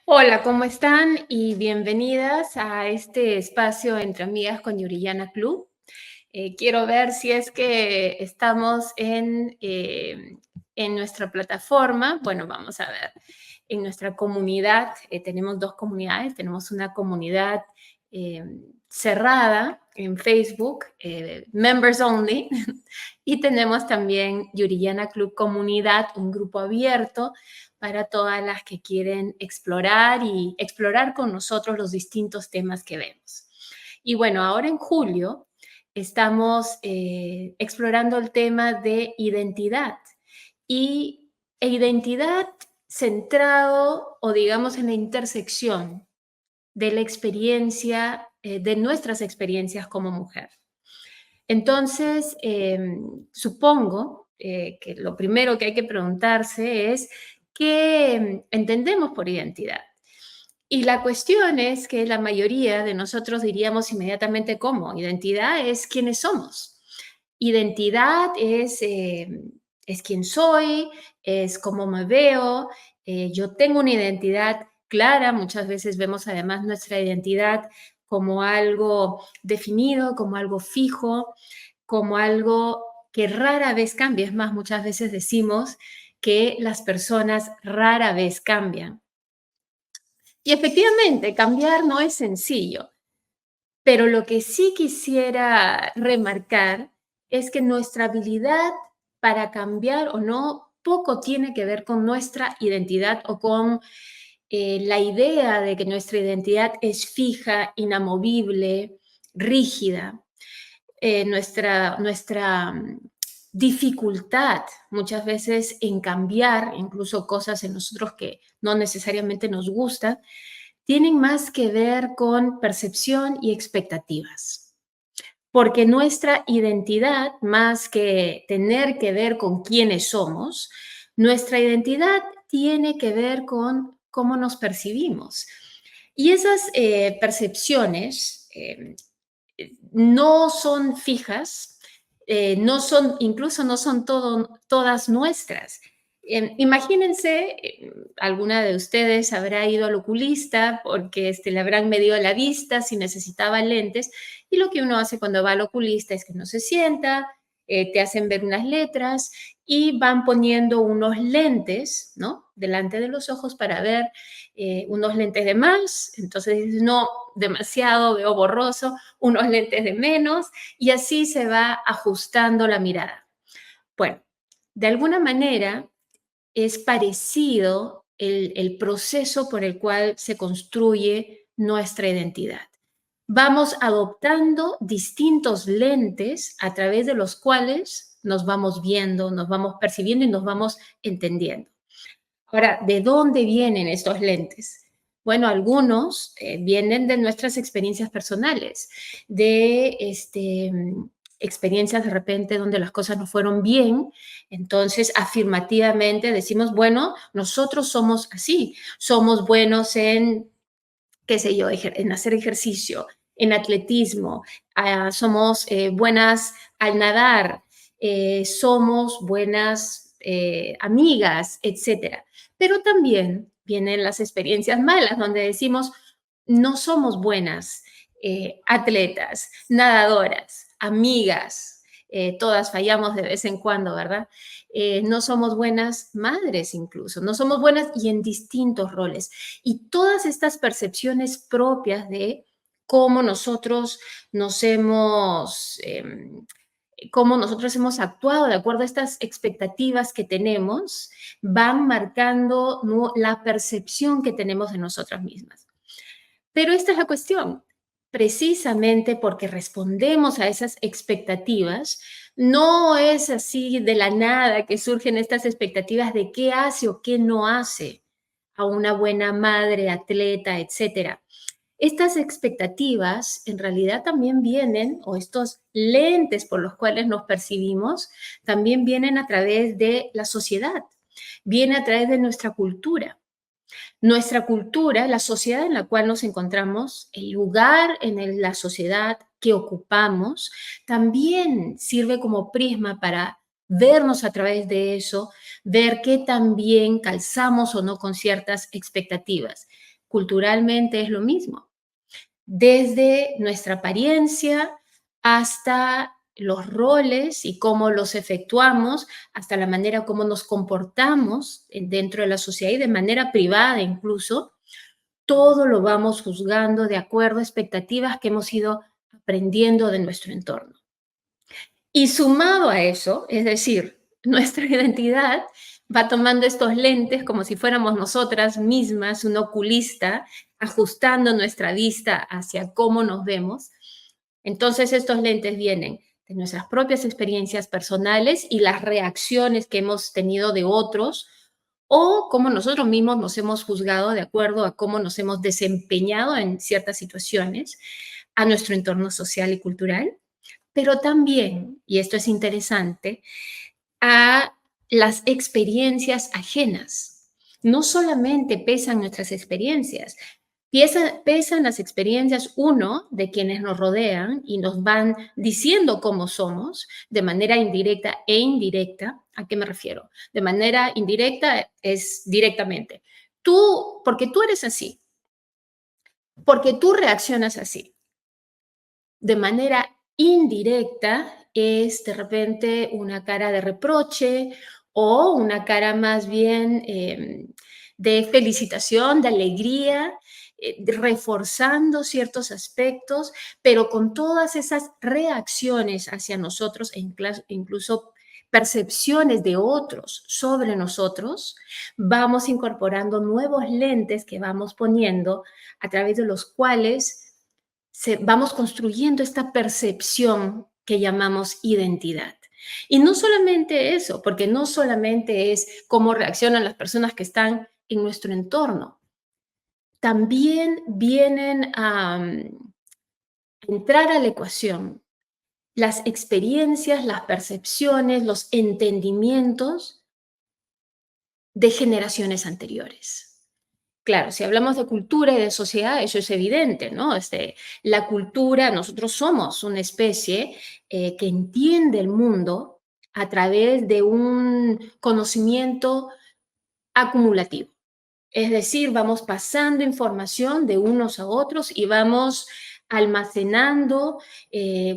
Hola, ¿cómo están? Y bienvenidas a este espacio entre amigas con Yuriyana Club. Quiero ver si es que estamos en nuestra plataforma. Bueno, vamos a ver. En nuestra comunidad, tenemos dos comunidades. Tenemos una comunidad eh, cerrada en Facebook, members only, y tenemos también Yuriyana Club Comunidad, un grupo abierto para todas las que quieren explorar y explorar con nosotros los distintos temas que vemos. Y bueno, ahora en julio estamos explorando el tema de identidad e identidad centrado o digamos en la intersección de la experiencia, de nuestras experiencias como mujer. Entonces, supongo que lo primero que hay que preguntarse es qué entendemos por identidad. Y la cuestión es que la mayoría de nosotros diríamos inmediatamente cómo. Identidad es quiénes somos. Identidad es quién soy, es cómo me veo. Yo tengo una identidad clara. Muchas veces vemos además nuestra identidad como algo definido, como algo fijo, como algo que rara vez cambia. Es más, muchas veces decimos que las personas rara vez cambian. Y efectivamente, cambiar no es sencillo, pero lo que sí quisiera remarcar es que nuestra habilidad para cambiar o no poco tiene que ver con nuestra identidad o con la idea de que nuestra identidad es fija, inamovible, rígida. Nuestra dificultad muchas veces en cambiar, incluso cosas en nosotros que no necesariamente nos gustan, tienen más que ver con percepción y expectativas. Porque nuestra identidad, más que tener que ver con quiénes somos, nuestra identidad tiene que ver con cómo nos percibimos. Y esas percepciones no son fijas, incluso no son todas nuestras. Imagínense, alguna de ustedes habrá ido al oculista porque le habrán medido la vista si necesitaba lentes, y lo que uno hace cuando va al oculista es que uno se sienta, te hacen ver unas letras y van poniendo unos lentes, ¿no? Delante de los ojos para ver unos lentes de más, entonces no, demasiado, veo borroso, unos lentes de menos, y así se va ajustando la mirada. Bueno, de alguna manera es parecido el proceso por el cual se construye nuestra identidad. Vamos adoptando distintos lentes a través de los cuales nos vamos viendo, nos vamos percibiendo y nos vamos entendiendo. Ahora, ¿de dónde vienen estos lentes? Bueno, algunos vienen de nuestras experiencias personales, de experiencias de repente donde las cosas no fueron bien. Entonces, afirmativamente decimos, bueno, nosotros somos así, somos buenos en, qué sé yo, en hacer ejercicio, en atletismo, somos buenas al nadar, somos buenas amigas, etcétera. Pero también vienen las experiencias malas, donde decimos, no somos buenas atletas, nadadoras, amigas, todas fallamos de vez en cuando, ¿verdad? No somos buenas madres incluso, no somos buenas y en distintos roles. Y todas estas percepciones propias de cómo nosotros nos hemos... cómo nosotros hemos actuado de acuerdo a estas expectativas que tenemos, van marcando la percepción que tenemos de nosotras mismas. Pero esta es la cuestión. Precisamente porque respondemos a esas expectativas, no es así de la nada que surgen estas expectativas de qué hace o qué no hace a una buena madre, atleta, etcétera. Estas expectativas en realidad también vienen, o estos lentes por los cuales nos percibimos, también vienen a través de la sociedad, viene a través de nuestra cultura. Nuestra cultura, la sociedad en la cual nos encontramos, el lugar en la sociedad que ocupamos, también sirve como prisma para vernos a través de eso, ver qué también calzamos o no con ciertas expectativas. culturalmente es lo mismo. Desde nuestra apariencia hasta los roles y cómo los efectuamos, hasta la manera como nos comportamos dentro de la sociedad y de manera privada incluso, todo lo vamos juzgando de acuerdo a expectativas que hemos ido aprendiendo de nuestro entorno. Y sumado a eso, es decir, nuestra identidad va tomando estos lentes como si fuéramos nosotras mismas, un oculista, ajustando nuestra vista hacia cómo nos vemos. Entonces estos lentes vienen de nuestras propias experiencias personales y las reacciones que hemos tenido de otros o cómo nosotros mismos nos hemos juzgado de acuerdo a cómo nos hemos desempeñado en ciertas situaciones, a nuestro entorno social y cultural, pero también, y esto es interesante, a las experiencias ajenas. No solamente pesan nuestras experiencias, pesan las experiencias, uno, de quienes nos rodean y nos van diciendo cómo somos de manera indirecta e indirecta. ¿A qué me refiero? De manera indirecta es directamente. Tú, porque tú eres así, porque tú reaccionas así. De manera indirecta es de repente una cara de reproche o una cara más bien de felicitación, de alegría, reforzando ciertos aspectos, pero con todas esas reacciones hacia nosotros e incluso percepciones de otros sobre nosotros, vamos incorporando nuevos lentes que vamos poniendo a través de los cuales vamos construyendo esta percepción que llamamos identidad. Y no solamente eso, porque no solamente es cómo reaccionan las personas que están en nuestro entorno, también vienen a entrar a la ecuación las experiencias, las percepciones, los entendimientos de generaciones anteriores. Claro, si hablamos de cultura y de sociedad, eso es evidente, ¿no? La cultura, nosotros somos una especie que entiende el mundo a través de un conocimiento acumulativo. Es decir, vamos pasando información de unos a otros y vamos almacenando,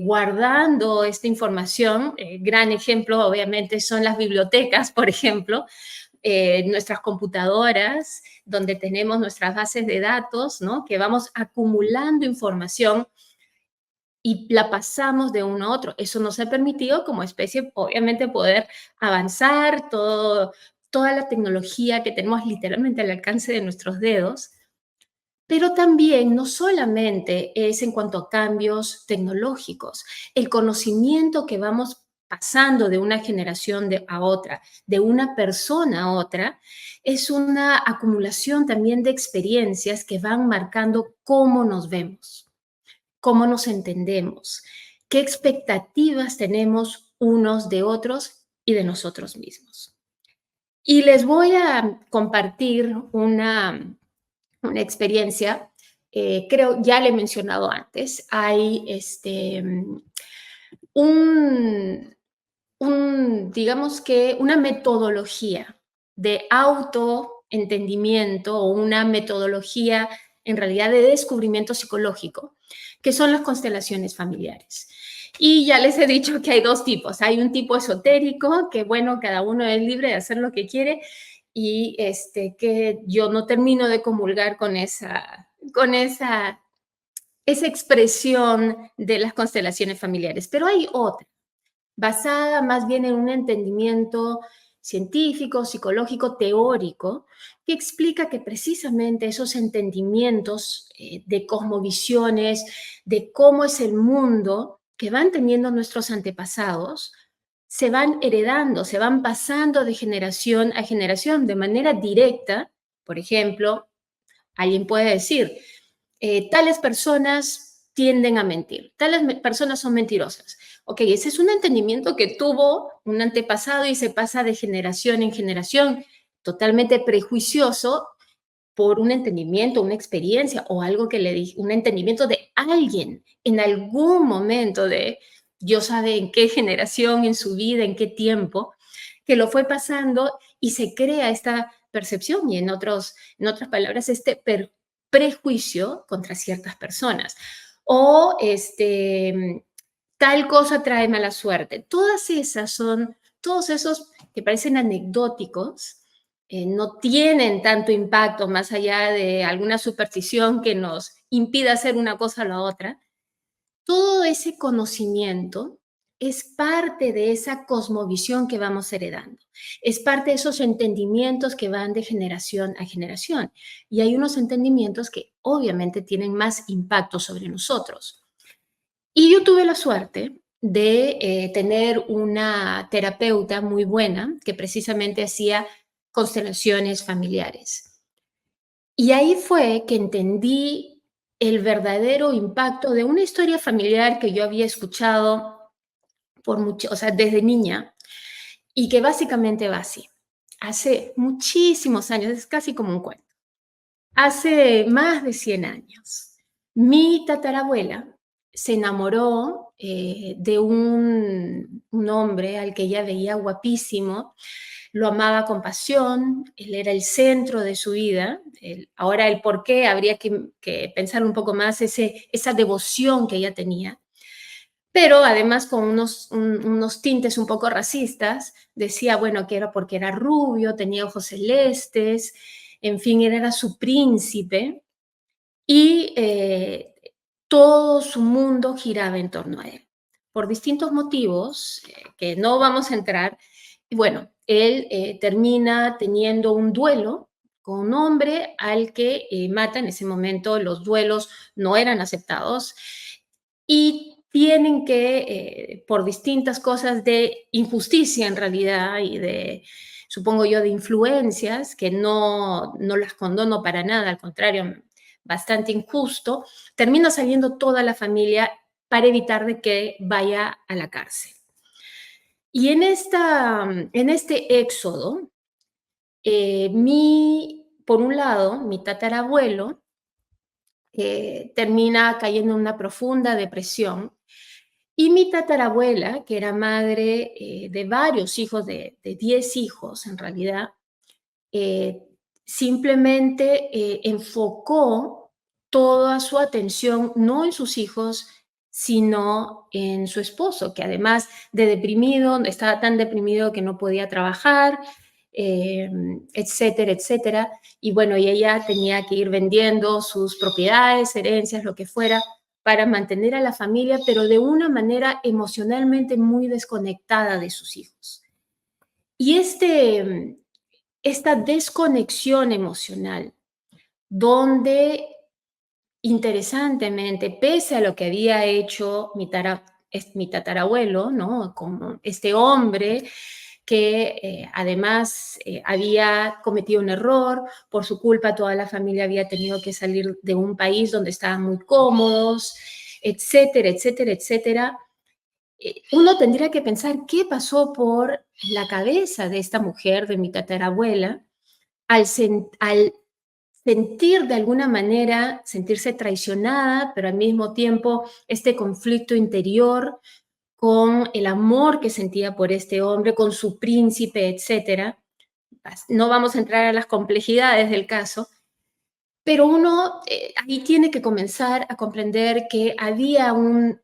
guardando esta información. Gran ejemplo, obviamente, son las bibliotecas, por ejemplo, nuestras computadoras, donde tenemos nuestras bases de datos, ¿no? Que vamos acumulando información y la pasamos de uno a otro. Eso nos ha permitido como especie, obviamente, poder avanzar toda la tecnología que tenemos literalmente al alcance de nuestros dedos, pero también no solamente es en cuanto a cambios tecnológicos, el conocimiento que vamos pasando de una generación a otra, de una persona a otra, es una acumulación también de experiencias que van marcando cómo nos vemos, cómo nos entendemos, qué expectativas tenemos unos de otros y de nosotros mismos. Y les voy a compartir una experiencia, creo, ya le he mencionado antes, hay digamos que una metodología de autoentendimiento o una metodología en realidad de descubrimiento psicológico, que son las constelaciones familiares. Y ya les he dicho que hay dos tipos. Hay un tipo esotérico, que bueno, cada uno es libre de hacer lo que quiere, y que yo no termino de comulgar con esa expresión de las constelaciones familiares. Pero hay otra, basada más bien en un entendimiento científico, psicológico, teórico, que explica que precisamente esos entendimientos de cosmovisiones, de cómo es el mundo que van teniendo nuestros antepasados, se van heredando, se van pasando de generación a generación de manera directa. Por ejemplo, alguien puede decir, tales personas tienden a mentir, tales personas son mentirosas. Ok, ese es un entendimiento que tuvo un antepasado y se pasa de generación en generación, totalmente prejuicioso por un entendimiento, una experiencia o algo que le dije, un entendimiento de alguien en algún momento de, Dios sabe en qué generación, en su vida, en qué tiempo, que lo fue pasando y se crea esta percepción y en otras palabras, prejuicio contra ciertas personas. O tal cosa trae mala suerte. Todos esos que parecen anecdóticos, no tienen tanto impacto más allá de alguna superstición que nos impida hacer una cosa o la otra. Todo ese conocimiento es parte de esa cosmovisión que vamos heredando, es parte de esos entendimientos que van de generación a generación. Y hay unos entendimientos que obviamente tienen más impacto sobre nosotros. Y yo tuve la suerte de tener una terapeuta muy buena que precisamente hacía constelaciones familiares. Y ahí fue que entendí el verdadero impacto de una historia familiar que yo había escuchado por mucho, o sea, desde niña, y que básicamente va así. Hace muchísimos años, es casi como un cuento. Hace más de 100 años, mi tatarabuela se enamoró de un hombre al que ella veía guapísimo, lo amaba con pasión, él era el centro de su vida. Ahora el por qué habría que pensar un poco más esa devoción que ella tenía, pero además con unos tintes un poco racistas. Decía, bueno, que era porque era rubio, tenía ojos celestes, en fin, él era su príncipe y todo su mundo giraba en torno a él. Por distintos motivos que no vamos a entrar, y bueno, él termina teniendo un duelo con un hombre al que mata. En ese momento los duelos no eran aceptados y tienen que, por distintas cosas de injusticia en realidad y de, supongo yo, de influencias, que no las condono para nada, al contrario, bastante injusto, termina saliendo toda la familia para evitar de que vaya a la cárcel. Y en este éxodo, por un lado, mi tatarabuelo termina cayendo en una profunda depresión y mi tatarabuela, que era madre de varios hijos, de 10 hijos en realidad, eh, simplemente enfocó toda su atención no en sus hijos, sino en su esposo, que además de deprimido, estaba tan deprimido que no podía trabajar, eh, etcétera, etcétera. Y bueno, y ella tenía que ir vendiendo sus propiedades, herencias, lo que fuera, para mantener a la familia, pero de una manera emocionalmente muy desconectada de sus hijos. Y esta desconexión emocional, donde interesantemente, pese a lo que había hecho mi tatarabuelo, ¿no? Como este hombre que además había cometido un error, por su culpa toda la familia había tenido que salir de un país donde estaban muy cómodos, etcétera, etcétera, etcétera. Uno tendría que pensar qué pasó por la cabeza de esta mujer, de mi tatarabuela, al sentir de alguna manera, sentirse traicionada, pero al mismo tiempo este conflicto interior con el amor que sentía por este hombre, con su príncipe, etcétera. No vamos a entrar a las complejidades del caso, pero uno ahí tiene que comenzar a comprender que había un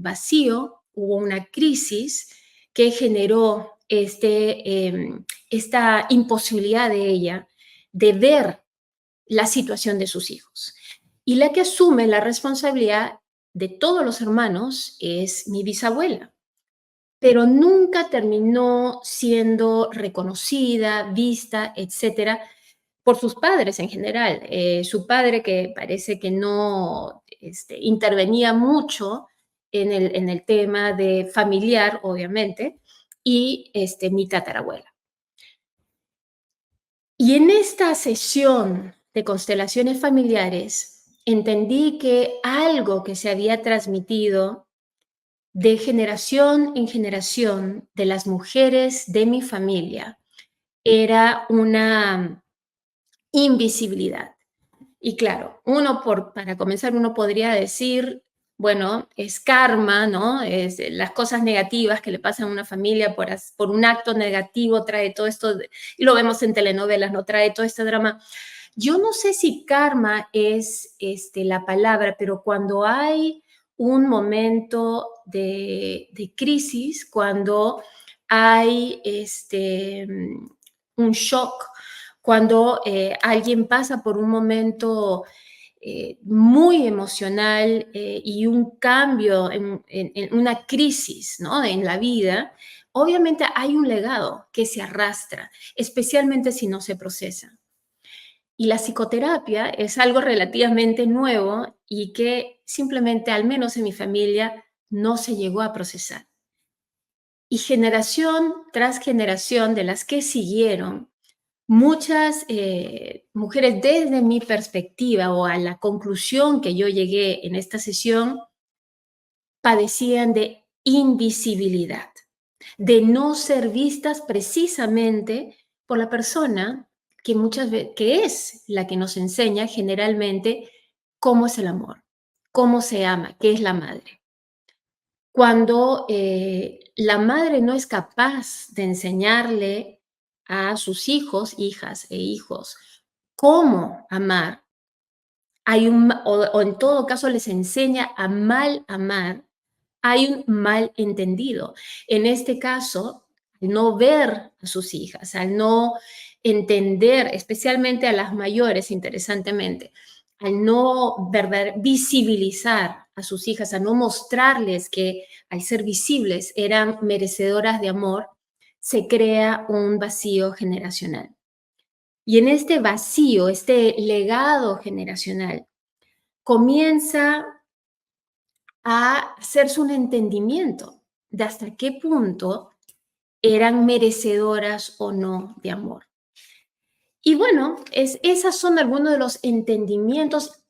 vacío, hubo una crisis que generó esta imposibilidad de ella de ver la situación de sus hijos. Y la que asume la responsabilidad de todos los hermanos es mi bisabuela, pero nunca terminó siendo reconocida, vista, etcétera, por sus padres en general. Su padre, que parece que no intervenía mucho en el tema de familiar, obviamente, y mi tatarabuela. Y en esta sesión de constelaciones familiares, entendí que algo que se había transmitido de generación en generación de las mujeres de mi familia era una invisibilidad. Y claro, para comenzar, uno podría decir, bueno, es karma, ¿no? Es las cosas negativas que le pasan a una familia por un acto negativo trae todo esto, y lo vemos en telenovelas, ¿no? Trae todo este drama. Yo no sé si karma es la palabra, pero cuando hay un momento de crisis, cuando hay un shock, cuando alguien pasa por un momento muy emocional y un cambio en una crisis, ¿no? En la vida, obviamente hay un legado que se arrastra, especialmente si no se procesa. Y la psicoterapia es algo relativamente nuevo y que simplemente, al menos en mi familia, no se llegó a procesar. Y generación tras generación de las que siguieron, muchas mujeres, desde mi perspectiva o a la conclusión que yo llegué en esta sesión, padecían de invisibilidad, de no ser vistas precisamente por la persona que muchas veces, que es la que nos enseña generalmente cómo es el amor, cómo se ama, qué es la madre. Cuando la madre no es capaz de enseñarle a sus hijos, hijas e hijos cómo amar, o en todo caso les enseña a mal amar, hay un mal entendido. En este caso, al no ver a sus hijas, al no entender, especialmente a las mayores, interesantemente, al no visibilizar a sus hijas, a no mostrarles que al ser visibles eran merecedoras de amor, se crea un vacío generacional. Y en este vacío, este legado generacional, comienza a hacerse un entendimiento de hasta qué punto eran merecedoras o no de amor. Y bueno, esas son algunos de los entendimientos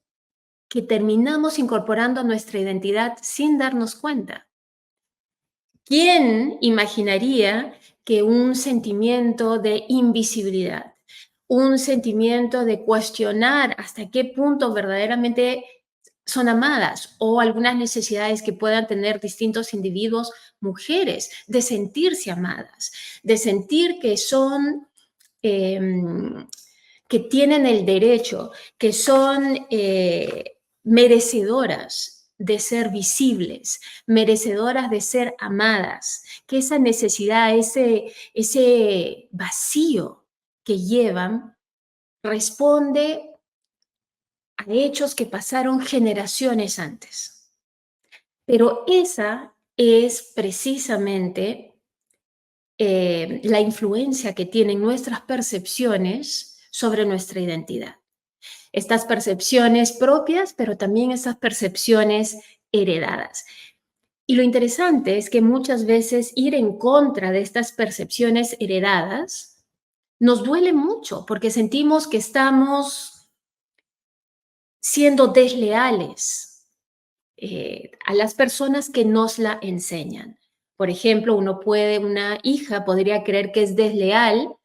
que terminamos incorporando a nuestra identidad sin darnos cuenta. ¿Quién imaginaría que un sentimiento de invisibilidad, un sentimiento de cuestionar hasta qué punto verdaderamente son amadas o algunas necesidades que puedan tener distintos individuos, mujeres, de sentirse amadas, de sentir que son, que tienen el derecho, que son merecedoras de ser visibles, merecedoras de ser amadas, que esa necesidad, ese vacío que llevan, responde a hechos que pasaron generaciones antes. Pero esa es precisamente la influencia que tienen nuestras percepciones sobre nuestra identidad. Estas percepciones propias, pero también estas percepciones heredadas. Y lo interesante es que muchas veces ir en contra de estas percepciones heredadas nos duele mucho porque sentimos que estamos siendo desleales a las personas que nos la enseñan. Por ejemplo, una hija podría creer que es desleal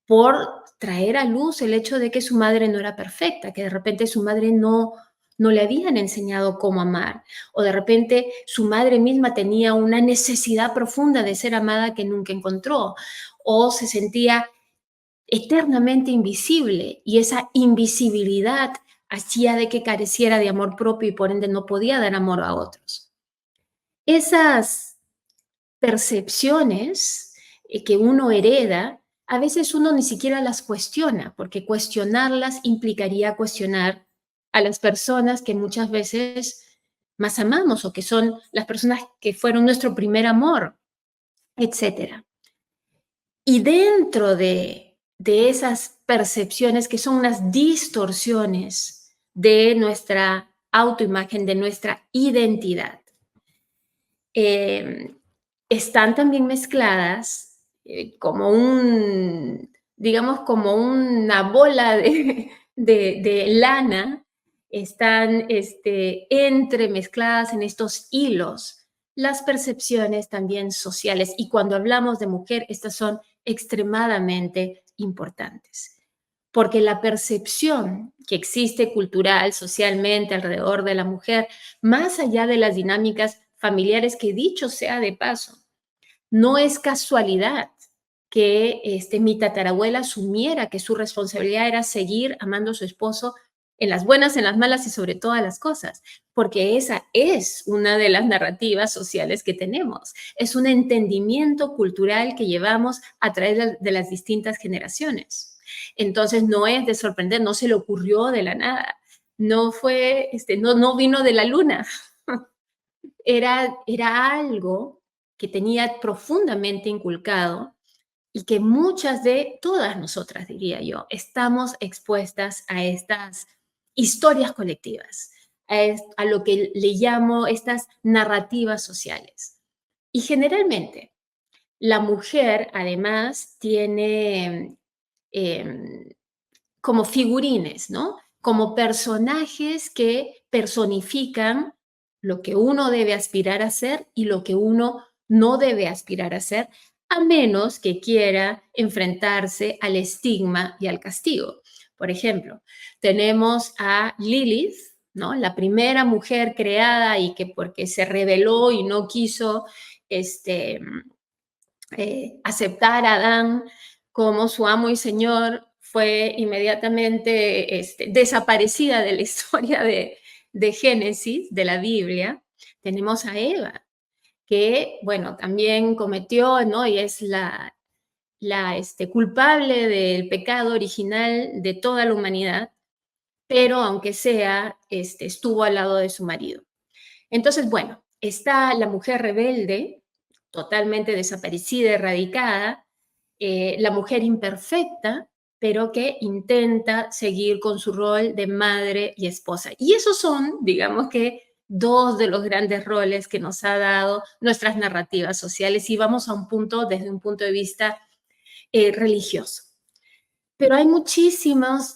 por traer a luz el hecho de que su madre no era perfecta, que de repente su madre no le habían enseñado cómo amar, o de repente su madre misma tenía una necesidad profunda de ser amada que nunca encontró, o se sentía eternamente invisible y esa invisibilidad hacía de que careciera de amor propio y por ende no podía dar amor a otros. Esas percepciones que uno hereda, a veces uno ni siquiera las cuestiona, porque cuestionarlas implicaría cuestionar a las personas que muchas veces más amamos o que son las personas que fueron nuestro primer amor, etcétera. Y dentro de esas percepciones que son unas distorsiones de nuestra autoimagen, de nuestra identidad, eh, están también mezcladas como digamos, como una bola de lana, están entremezcladas en estos hilos las percepciones también sociales. Y cuando hablamos de mujer, estas son extremadamente importantes, porque la percepción que existe cultural, socialmente alrededor de la mujer, más allá de las dinámicas familiares, que dicho sea de paso, no es casualidad que mi tatarabuela asumiera que su responsabilidad era seguir amando a su esposo en las buenas, en las malas y sobre todas las cosas, porque esa es una de las narrativas sociales que tenemos. Es un entendimiento cultural que llevamos a través de las distintas generaciones. Entonces no es de sorprender, no se le ocurrió de la nada, no fue, no vino de la luna, era algo que tenía profundamente inculcado y que muchas de todas nosotras, diría yo, estamos expuestas a estas historias colectivas, a lo que le llamo estas narrativas sociales. Y generalmente la mujer además tiene como figurines, ¿no? Como personajes que personifican lo que uno debe aspirar a ser y lo que uno no debe aspirar a ser, a menos que quiera enfrentarse al estigma y al castigo. Por ejemplo, tenemos a Lilith, ¿no? La primera mujer creada y que porque se rebeló y no quiso aceptar a Adán como su amo y señor, fue inmediatamente desaparecida de la historia de Génesis, de la Biblia. Tenemos a Eva, que, bueno, también cometió, ¿no? Y es la culpable del pecado original de toda la humanidad, pero aunque sea, estuvo al lado de su marido. Entonces, bueno, está la mujer rebelde, totalmente desaparecida, erradicada, la mujer imperfecta, pero que intenta seguir con su rol de madre y esposa. Y esos son, digamos que, dos de los grandes roles que nos ha dado nuestras narrativas sociales y vamos a un punto, desde un punto de vista religioso. Pero hay muchísimas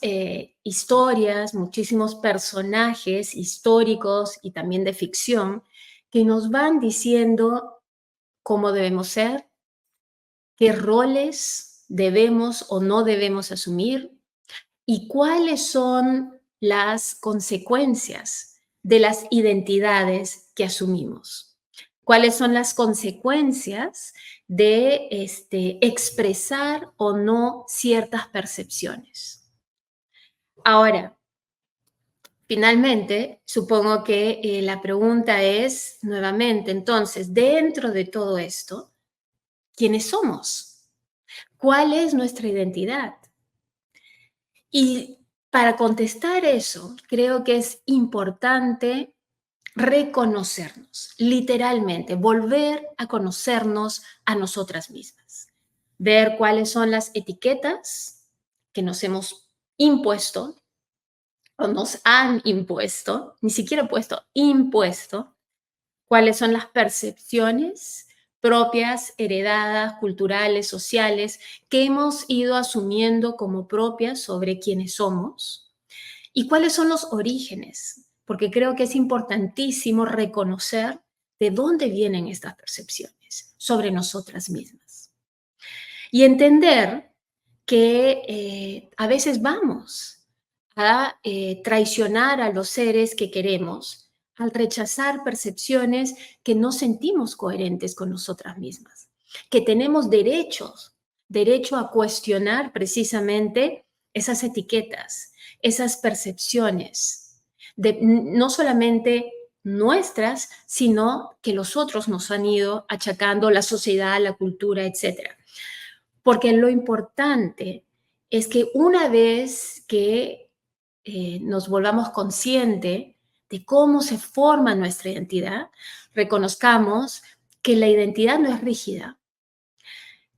historias, muchísimos personajes históricos y también de ficción que nos van diciendo cómo debemos ser, qué roles debemos o no debemos asumir y cuáles son las consecuencias de las identidades que asumimos. Cuáles son las consecuencias de expresar o no ciertas percepciones. Ahora, finalmente, supongo que la pregunta es, nuevamente, entonces, dentro de todo esto, ¿quiénes somos? ¿Cuál es nuestra identidad? Y para contestar eso, creo que es importante reconocernos, literalmente, volver a conocernos a nosotras mismas, ver cuáles son las etiquetas que nos hemos impuesto o nos han impuesto, ni siquiera puesto, impuesto, cuáles son las percepciones propias, heredadas, culturales, sociales, que hemos ido asumiendo como propias sobre quiénes somos y cuáles son los orígenes, porque creo que es importantísimo reconocer de dónde vienen estas percepciones sobre nosotras mismas y entender que a veces vamos a traicionar a los seres que queremos al rechazar percepciones que no sentimos coherentes con nosotras mismas, que tenemos derecho a cuestionar precisamente esas etiquetas, esas percepciones, no solamente nuestras, sino que los otros nos han ido achacando, la sociedad, la cultura, etcétera. Porque lo importante es que una vez que nos volvamos conscientes de cómo se forma nuestra identidad, reconozcamos que la identidad no es rígida,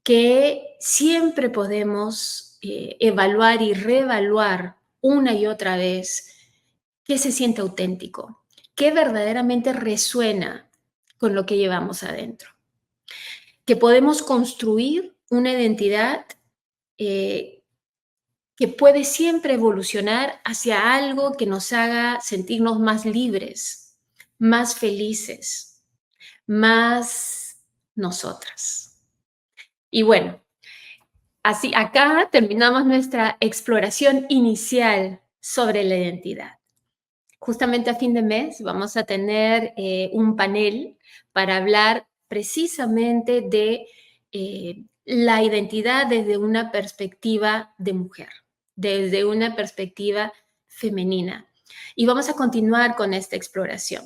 que siempre podemos evaluar y reevaluar una y otra vez qué se siente auténtico, qué verdaderamente resuena con lo que llevamos adentro, que podemos construir una identidad que puede siempre evolucionar hacia algo que nos haga sentirnos más libres, más felices, más nosotras. Y bueno, así acá terminamos nuestra exploración inicial sobre la identidad. Justamente a fin de mes vamos a tener un panel para hablar precisamente de la identidad desde una perspectiva de mujer, desde una perspectiva femenina. Y vamos a continuar con esta exploración.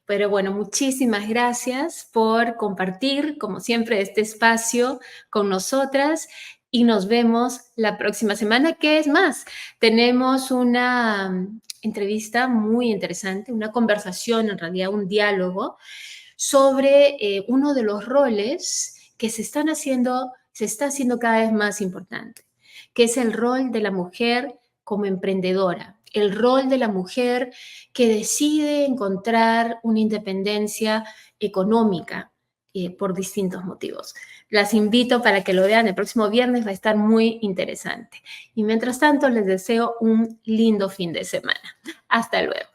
Pero bueno, muchísimas gracias por compartir, como siempre, este espacio con nosotras y nos vemos la próxima semana, que es más, tenemos una entrevista muy interesante, una conversación, en realidad un diálogo, sobre uno de los roles que se está haciendo cada vez más importante, que es el rol de la mujer como emprendedora, el rol de la mujer que decide encontrar una independencia económica por distintos motivos. Las invito para que lo vean el próximo viernes, va a estar muy interesante. Y mientras tanto, les deseo un lindo fin de semana. Hasta luego.